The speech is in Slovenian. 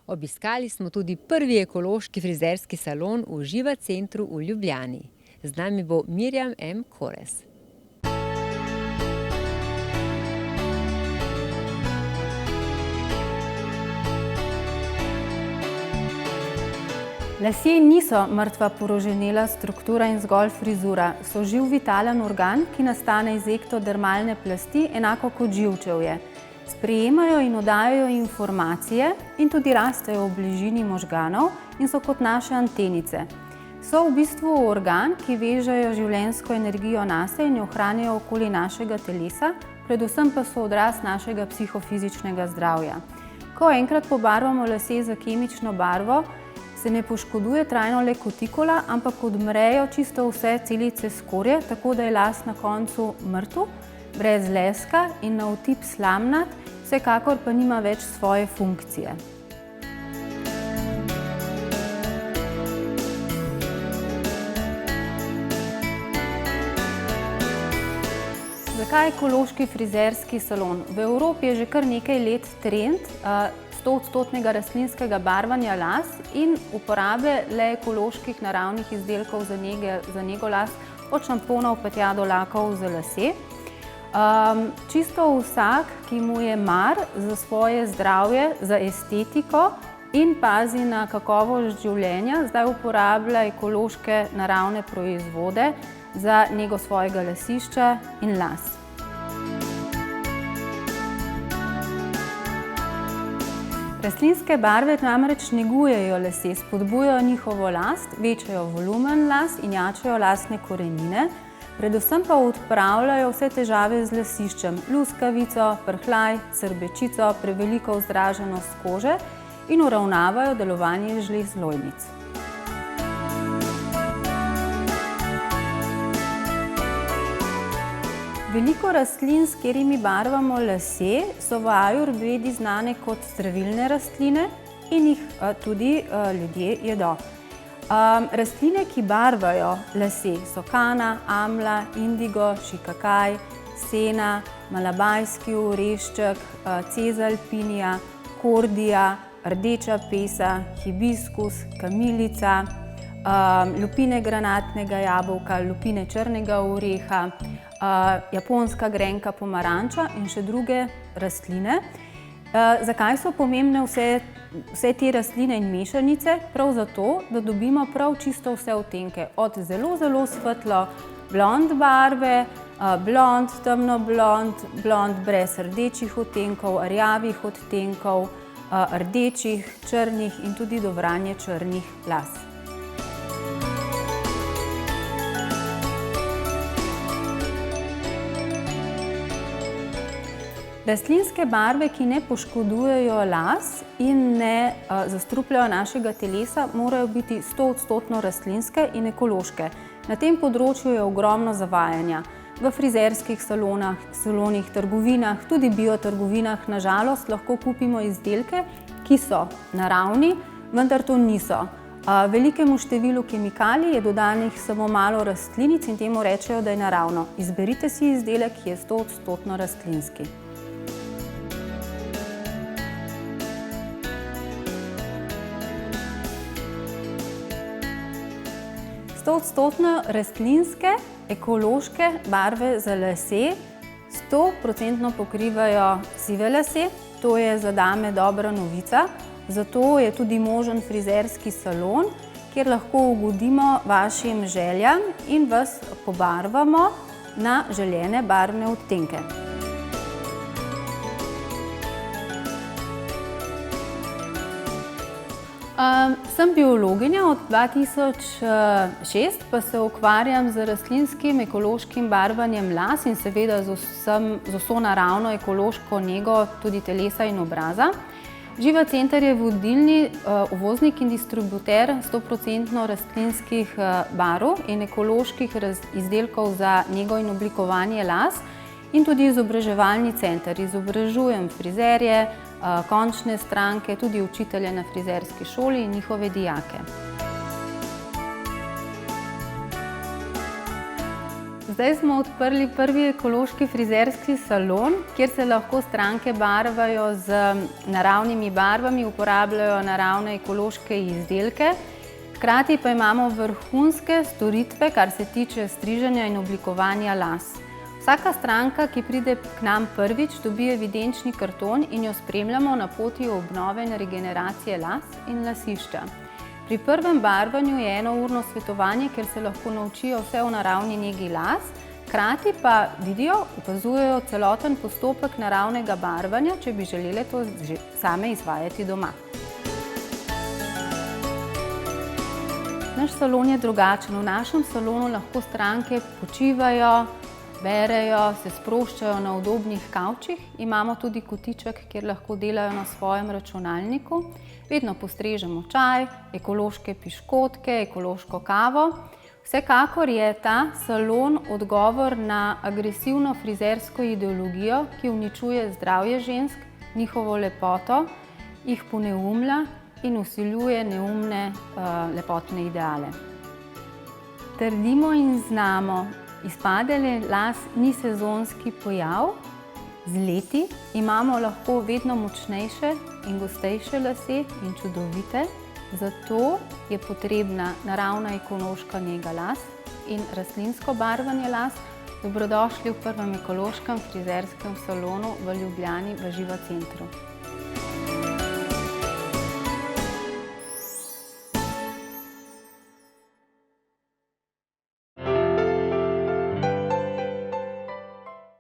Obiskali smo tudi prvi ekološki frizerski salon v Živa centru v Ljubljani. Z nami bo Mirjam M. Korez. Lasje niso mrtva poroženela struktura in zgolj frizura, so živ vitalen organ, ki nastane iz ektodermalne plasti, enako kot živčevje. Sprejemajo in oddajajo informacije in tudi rastejo v bližini možganov in so kot naše antenice. So v bistvu organ, ki vežejo življenjsko energijo nase in jo ohranijo okoli našega telesa, predvsem pa so odraz našega psihofizičnega zdravja. Ko enkrat pobarvamo lase za kemično barvo, se ne poškoduje trajno le kutikula, ampak odmrejo čisto vse celice skorje, tako da je las na koncu mrtev, brez leska in na otip slamnat, vsekakor pa nima več svoje funkcije. Zakaj ekološki frizerski salon? V Evropi je že kar nekaj let trend 100% rastlinskega barvanja las in uporabe le ekoloških naravnih izdelkov za nego las, od šamponov pa tja do lakov za lase. Čisto vsak, ki mu je mar za svoje zdravje, za estetiko in pazi na kakovost življenja, zdaj uporablja ekološke naravne proizvode za nego svojega lasišča in las. Rastlinske barve namreč negujejo lase, spodbujajo njihovo rast, večajo volumen las in jačajo lasne korenine, predvsem pa odpravljajo vse težave z lasiščem, luskavico, prhljaj, srbečico, preveliko vzdraženost kože in uravnavajo delovanje žlez lojnic. Veliko rastlin, s katerimi barvamo lase, so v ajurvedi znane kot zdravilne rastline in jih tudi ljudje jedo. Rastline, ki barvajo lase, so kana, amla, indigo, šikakaj, sena, malabajski orešček, cezalpinija, kordija, rdeča pesa, hibiskus, kamilica, lupine granatnega jabolka, lupine črnega oreha, japonska grenka pomaranča in še druge rastline. Zakaj so pomembne vse te rastline in mešanice? Prav zato, da dobimo prav čisto vse odtenke, od zelo svetlo blond barve, blond, temno blond, blond brez rdečih odtenkov, rjavih odtenkov, rdečih, črnih in tudi do vranje črnih las. Rastlinske barve, ki ne poškodujejo las in ne zastrupljajo našega telesa, morajo biti 100% rastlinske in ekološke. Na tem področju je ogromno zavajanja. V frizerskih salonih, trgovinah, tudi biotrgovinah, na žalost, lahko kupimo izdelke, ki so naravni, vendar to niso. Velikemu številu kemikalij je dodanih samo malo rastlinic in temu rečejo, da je naravno. Izberite si izdelek, ki je 100% rastlinski. 100% rastlinske, ekološke barve za lase 100% pokrivajo sive lase. To je za dame dobra novica, zato je tudi možen frizerski salon, kjer lahko ugodimo vašim željam in vas pobarvamo na želene barvne odtenke. Sem biologinja od 2006, pa se ukvarjam z rastlinskim ekološkim barvanjem las in seveda z vso naravno ekološko nego tudi telesa in obraza. Živa center je vodilni uvoznik in distributer 100% rastlinskih barv in ekoloških izdelkov za nego in oblikovanje las in tudi izobraževalni center. Izobražujem frizerje, končne stranke, tudi učitelje na frizerski šoli in njihove dijake. Zdaj smo odprli prvi ekološki frizerski salon, kjer se lahko stranke barvajo z naravnimi barvami, uporabljajo naravne ekološke izdelke. Hkrati pa imamo vrhunske storitve, kar se tiče striženja in oblikovanja las. Vsaka stranka, ki pride k nam prvič, dobi evidenčni karton in jo spremljamo na poti obnove in regeneracije las in lasišča. Pri prvem barvanju je enourno svetovanje, kjer se lahko naučijo vse o naravni negi las, hkrati pa vidijo, opazujejo celoten postopek naravnega barvanja, če bi želele to same izvajati doma. Naš salon je drugačen. V našem salonu lahko stranke počivajo, berejo, se sproščajo na udobnih kavčih. Imamo tudi kotiček, kjer lahko delajo na svojem računalniku. Vedno postrežemo čaj, ekološke piškotke, ekološko kavo. Vsekakor je ta salon odgovor na agresivno frizersko ideologijo, ki uničuje zdravje žensk, njihovo lepoto, jih poneumlja in vsiljuje neumne lepotne ideale. Trdimo in znamo, izpadanje las ni sezonski pojav. Z leti imamo lahko vedno močnejše in gostejše lase in čudovite, zato je potrebna naravna ekološka nega las in rastlinsko barvanje las. Dobrodošli v prvem ekološkem frizerskem salonu v Ljubljani v Živa centru.